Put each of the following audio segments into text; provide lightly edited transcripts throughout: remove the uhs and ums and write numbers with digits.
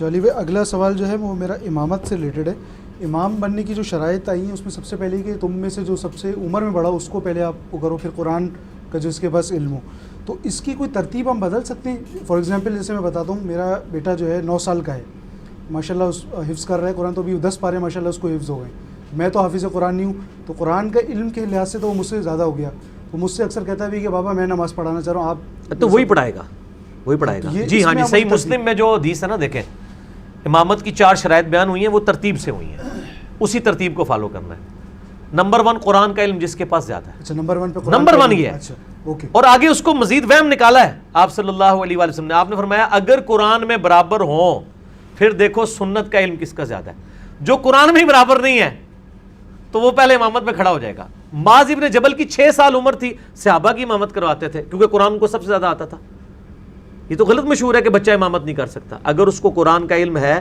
چلیے بھائی اگلا سوال جو ہے وہ میرا امامت سے ریلیٹڈ ہے. امام بننے کی جو شرائط آئی ہیں اس میں سب سے پہلے کہ تم میں سے جو سب سے عمر میں بڑا اس کو پہلے آپ کو کرو, پھر قرآن کا جو اس کے پاس علم ہو. تو اس کی کوئی ترتیب ہم بدل سکتے ہیں؟ فار ایگزامپل جیسے میں بتاتا ہوں, میرا بیٹا جو ہے 9 سال کا ہے, ماشاء اللہ اس حفظ کر رہا ہے قرآن, تو ابھی 10 پارے ماشاء اللہ اس کو حفظ ہو گئے. میں تو حافظ قرآن نہیں ہوں, تو قرآن کا علم کے لحاظ سے تو وہ مجھ سے زیادہ ہو گیا. تو مجھ سے اکثر کہتا ہے بھی کہ بابا میں نماز پڑھانا چاہ رہا ہوں, آپ تو وہی پڑھائے گا, وہی پڑھائے گا. جی ہاں جی, صحیح مسلم میں جو حدیث ہے نا, دیکھیں امامت کی 4 شرائط بیان ہوئی ہیں, وہ ترتیب سے ہوئی ہیں, اسی ترتیب کو فالو کرنا ہے. نمبر 1 قرآن کا علم جس کے پاس زیادہ ہے. اچھا, نمبر 1 پہ نمبر 1 یہ ہے. اچھا اوکے. اور آگے اس کو مزید وہم نکالا ہے آپ صلی اللہ علیہ وسلم نے. آپ نے فرمایا اگر قرآن میں برابر ہوں پھر دیکھو سنت کا علم کس کا زیادہ ہے. جو قرآن میں ہی برابر نہیں ہے تو وہ پہلے امامت میں کھڑا ہو جائے گا. معاذ ابن جبل کی 6 سال عمر تھی, صحابہ کی امامت کرواتے تھے کیونکہ قرآن کو سب سے زیادہ آتا تھا. یہ تو غلط مشہور ہے کہ بچہ امامت نہیں کر سکتا. اگر اس کو قرآن کا علم ہے,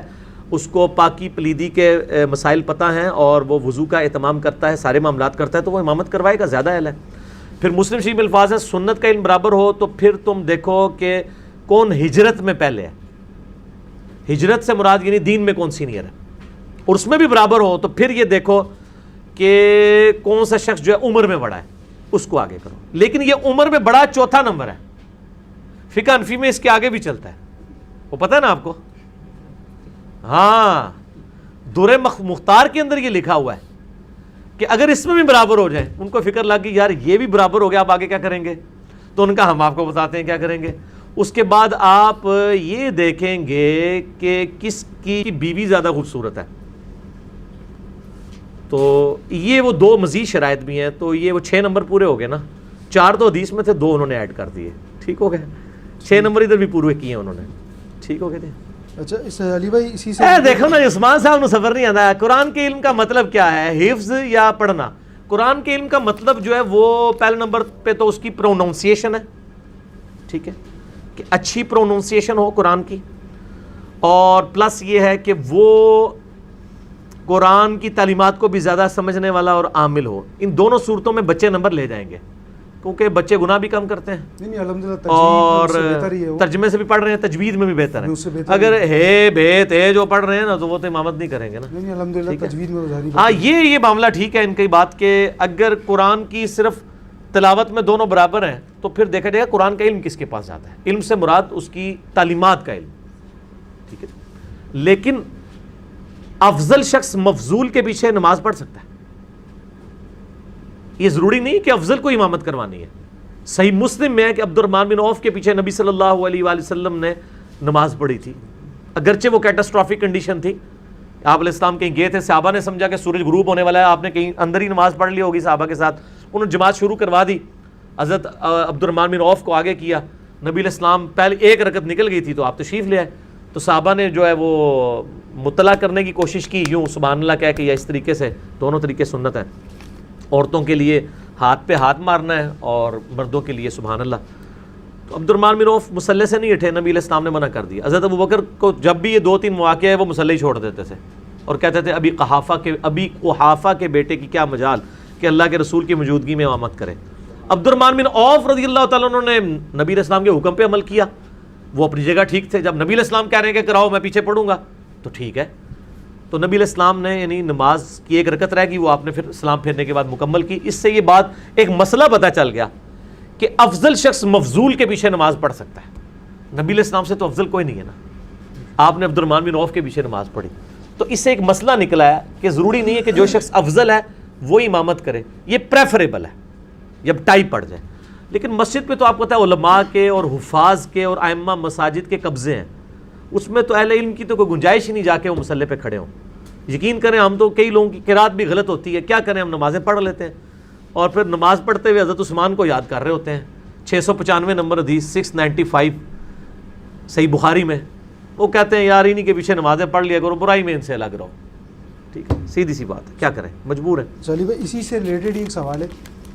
اس کو پاکی پلیدی کے مسائل پتہ ہیں اور وہ وضو کا اہتمام کرتا ہے, سارے معاملات کرتا ہے, تو وہ امامت کروائے گا, زیادہ اہل ہے. پھر مسلم شریف میں الفاظ ہیں سنت کا علم برابر ہو تو پھر تم دیکھو کہ کون ہجرت میں پہلے ہے. ہجرت سے مراد یعنی دین میں کون سینئر ہے, اور اس میں بھی برابر ہو تو پھر یہ دیکھو کہ کون سا شخص جو ہے عمر میں بڑا ہے, اس کو آگے کرو. لیکن یہ عمر میں بڑا 4تھا نمبر ہے. فقہ حنفی میں اس کے آگے بھی چلتا ہے, وہ پتہ ہے نا آپ کو. ہاں, درِ مختار کے اندر یہ لکھا ہوا ہے کہ اگر اس میں بھی برابر ہو جائے, ان کو فکر لگ گئی یار یہ بھی برابر ہو گیا, آپ آگے کیا کریں گے؟ تو ان کا ہم آپ کو بتاتے ہیں کیا کریں گے. اس کے بعد آپ یہ دیکھیں گے کہ کس کی بیوی زیادہ خوبصورت ہے. تو یہ وہ 2 مزید شرائط بھی ہیں, تو یہ وہ 6 نمبر پورے ہو گئے نا. 4 تو حدیث میں تھے, 2 انہوں نے ایڈ کر دیے, ٹھیک ہو گئے. 6 نمبر ادھر بھی پورے کیے انہوں نے, ٹھیک ہو گئے تھے. اچھا اس علی بھائی اسی سے دیکھو نا عثمان صاحب سفر نہیں آتا ہے. قرآن کے علم کا مطلب کیا ہے, حفظ یا پڑھنا؟ قرآن کے علم کا مطلب جو ہے وہ پہلے نمبر پہ تو اس کی پروننسیشن ہے, ٹھیک ہے, کہ اچھی پروننسیشن ہو قرآن کی, اور پلس یہ ہے کہ وہ قرآن کی تعلیمات کو بھی زیادہ سمجھنے والا اور عامل ہو. ان دونوں صورتوں میں بچے نمبر لے جائیں گے, کیونکہ بچے گناہ بھی کم کرتے ہیں اور ترجمے سے بھی پڑھ رہے ہیں, تجوید میں بھی بہتر ہے. اگر ہے بیت ہے جو پڑھ رہے ہیں نا تو وہ تو امامت نہیں کریں گے نا. الحمدللہ تجوید میں ہاں یہ معاملہ ٹھیک ہے ان کی بات کہ اگر قرآن کی صرف تلاوت میں دونوں برابر ہیں تو پھر دیکھا جائے گا قرآن کا علم کس کے پاس جاتا ہے. علم سے مراد اس کی تعلیمات کا علم, ٹھیک ہے. لیکن افضل شخص مفضول کے پیچھے نماز پڑھ سکتا ہے. یہ ضروری نہیں کہ افضل کو امامت کروانی ہے. صحیح مسلم میں ہے کہ عبد الرحمن بن عوف کے پیچھے نبی صلی اللہ علیہ وآلہ وسلم نے نماز پڑھی تھی, اگرچہ وہ کیٹاسٹرافک کنڈیشن تھی. آپ علیہ السلام کہیں گئے تھے, صحابہ نے سمجھا کہ سورج غروب ہونے والا ہے, آپ نے کہیں اندر ہی نماز پڑھ لی ہوگی صحابہ کے ساتھ, انہوں نے جماعت شروع کروا دی. حضرت عبد الرحمن بن عوف کو آگے کیا, نبی علیہ السلام پہلے 1 رکعت نکل گئی تھی تو آپ تشریف لے آئے. تو صحابہ نے جو ہے وہ مطلع کرنے کی کوشش کی, یوں سبحان اللہ کہہ کے یا اس طریقے سے, دونوں طریقے سنت ہیں. عورتوں کے لیے ہاتھ پہ ہاتھ مارنا ہے اور مردوں کے لیے سبحان اللہ. تو عبد الرحمن بن عوف مصلی سے نہیں اٹھے, نبی علیہ السلام نے منع کر دیا. حضرت ابوبکر کو جب بھی یہ 2-3 مواقع ہے وہ مصلی چھوڑ دیتے تھے اور کہتے تھے ابی قحافہ کے بیٹے کی کیا مجال کہ اللہ کے رسول کی موجودگی میں امامت کرے. عبد الرحمن بن عوف رضی اللہ تعالیٰ عنہ نے نبی علیہ السلام کے حکم پہ عمل کیا, وہ اپنی جگہ ٹھیک تھے. جب نبی علیہ السلام کہہ رہے ہیں کہ کراؤ میں پیچھے پڑھوں گا تو ٹھیک ہے. تو نبی علیہ السلام نے یعنی نماز کی 1 رکعت رہ گئی, وہ آپ نے پھر سلام پھیرنے کے بعد مکمل کی. اس سے یہ بات ایک مسئلہ پتہ چل گیا کہ افضل شخص مفضول کے پیچھے نماز پڑھ سکتا ہے. نبی علیہ السلام سے تو افضل کوئی نہیں ہے نا, آپ نے عبد الرحمن بن عوف کے پیچھے نماز پڑھی. تو اس سے ایک مسئلہ نکلا ہے کہ ضروری نہیں ہے کہ جو شخص افضل ہے وہ امامت کرے, یہ پریفریبل ہے جب ٹائی پڑ جائے. لیکن مسجد پہ تو آپ کو پتہ ہے علماء کے اور حفاظ کے اور ائمہ مساجد کے قبضے ہیں, اس میں تو اہل علم کی تو کوئی گنجائش ہی نہیں جا کے وہ مصلی پہ کھڑے ہوں. یقین کریں ہم تو کئی لوگوں کی قرات بھی غلط ہوتی ہے, کیا کریں, ہم نمازیں پڑھ لیتے ہیں اور پھر نماز پڑھتے ہوئے حضرت عثمان کو یاد کر رہے ہوتے ہیں. 695 نمبر حدیث 695 صحیح بخاری میں, وہ کہتے ہیں یار انہی کے پیچھے نمازیں پڑھ لیا کرو, برائی میں ان سے الگ رہو. ٹھیک ہے, سیدھی سی بات ہے, کیا کریں, مجبور ہے. چلیے بھائی اسی سے ریلیٹڈ ایک سوال ہے.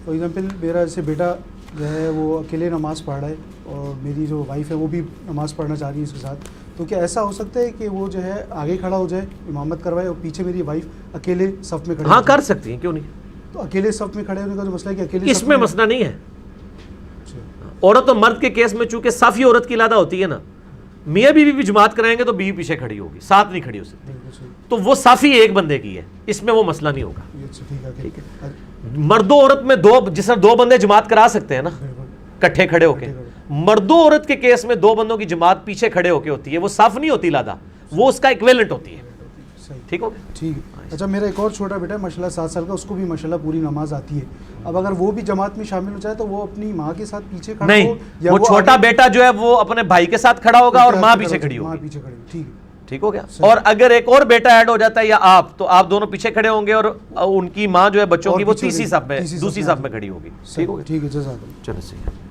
فار ایگزامپل میرا جیسے بیٹا جو ہے وہ اکیلے نماز پڑھ رہا ہے اور میری جو وائف ہے وہ بھی نماز پڑھنا چاہ رہی ہے اس کے ساتھ, تو کیا ایسا ہو سکتا ہے کہ وہ جو ہے آگے کھڑا ہو جائے, امامت کروائے, اور پیچھے میری وائف اکیلے صف میں کھڑے؟ ہاں کر سکتی ہیں, کیوں نہیں. تو اکیلے صف میں کھڑے ہونے کا جو مسئلہ ہے کہ اکیلے اس میں مسئلہ نہیں ہے. عورت اور مرد کے کیس میں چونکہ صف ہی عورت کی علیحدہ ہوتی ہے نا, میاں بیوی بھی جماعت کرائیں گے تو بیوی پیچھے کھڑی ہوگی، ساتھ نہیں کھڑی ہو سکتی، بالکل صحیح، تو وہ صافی ایک بندے کی ہے، اس میں وہ مسئلہ نہیں ہوگا۔ یہ اچھا ٹھیک ہے، مرد و عورت میں دو، جس طرح دو بندے جماعت کرا سکتے ہیں نا بالکل کٹھے کھڑے ہو کے، مرد و عورت کے کیس میں دو بندوں کی جماعت پیچھے کھڑے ہو کے ہوتی ہے، وہ صف نہیں ہوتی لادا، وہ اس کا ایکویلنٹ ہوتی ہے، صحیح، ٹھیک ہو گیا؟ ٹھیک ہے۔ اچھا میرا ایک اور چھوٹا بیٹا ہے ماشاءاللہ 7 سال کا، اس کو بھی ماشاءاللہ پوری نماز آتی ہے، اب اگر وہ بھی جماعت میں شامل ہو جائے تو وہ اپنی ماں کے ساتھ پیچھے کھڑا نہیں، ہو یا وہ چھوٹا آگے بیٹا جو ہے وہ اپنے بھائی کے ساتھ کھڑا ہوگا اور ماں پیچھے کھڑی ماں ہوگی، پیچھے کھڑی ہوگی، ٹھیک ہے، ٹھیک ہو گیا؟ اور اگر ایک اور بیٹا ایڈ ہو جاتا ہے یا آپ، تو آپ دونوں پیچھے کھڑے ہوں گے اور ان کی ماں جو ہے بچوں کی وہ تیسری صف میں، دوسری صف میں کھڑی ہوگی، ٹھیک ہو گیا؟ ٹھیک ہے، جزاک اللہ۔ چلو صحیح ہے۔